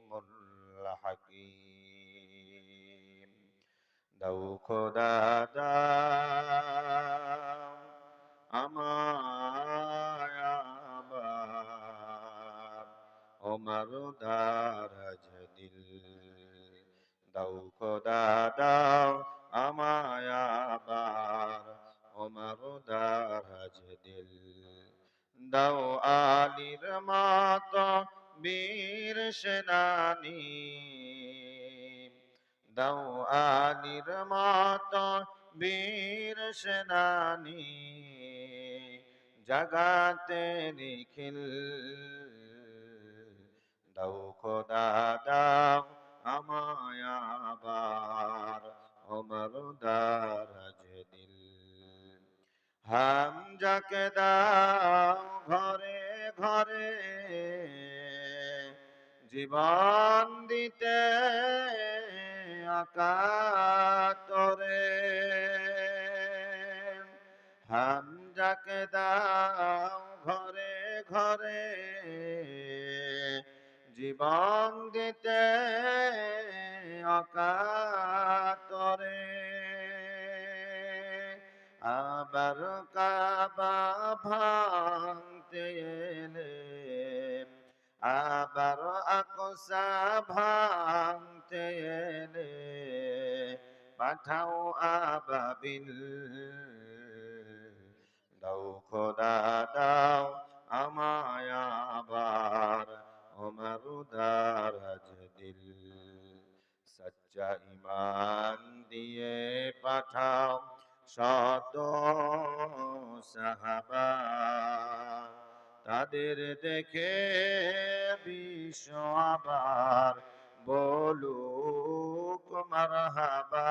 আলিমুল হাকিম। দাও খোদা দাও আমায় আবার ওমর দারাজ দিল। দাও খোদা দাও আমায় আবার ওমর দারাজ দিল। দাও আলীর মত বীর সেনানী, দাও আলীর মত বীর সেনানী, জাগাতে নিখিল। দাও খোদা দাও আমায় আবার ওমর দারাজ দিল। হামজাকে দাও ঘরে ঘরে জীবন দিতে অকাতরে। হামজাকে দাও ঘরে ঘরে জীবন দিতে অকাতরে। আবার কাবা ভাঙতে এলে, আবার আকসা ভাঙতে এলে, পাঠাও আবাবিল। দাও খোদা দাও আমায় আবার ওমর দারাজ দিল। সচ্চা ঈমান দিয়ে পাঠাও শত সাহাবা, তাদের দেখে বিশ্ব আবার বলুক মারহাবা।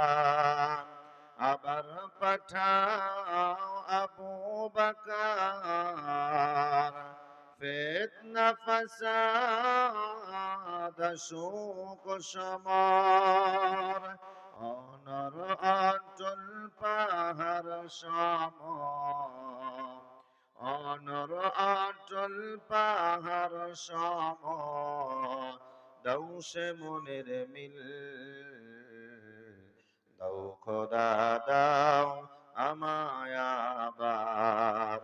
আবার পাঠাও আবু বকর, ফিতনা ফাসাদ শোক সমর, অনর অঞ্চল পাহাড় সম, অনর অঞ্চল পাহাড় সম, দাও সে মনের মিল। দাও খোদা দাও আমায় আবার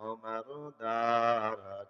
ওমর দারাজ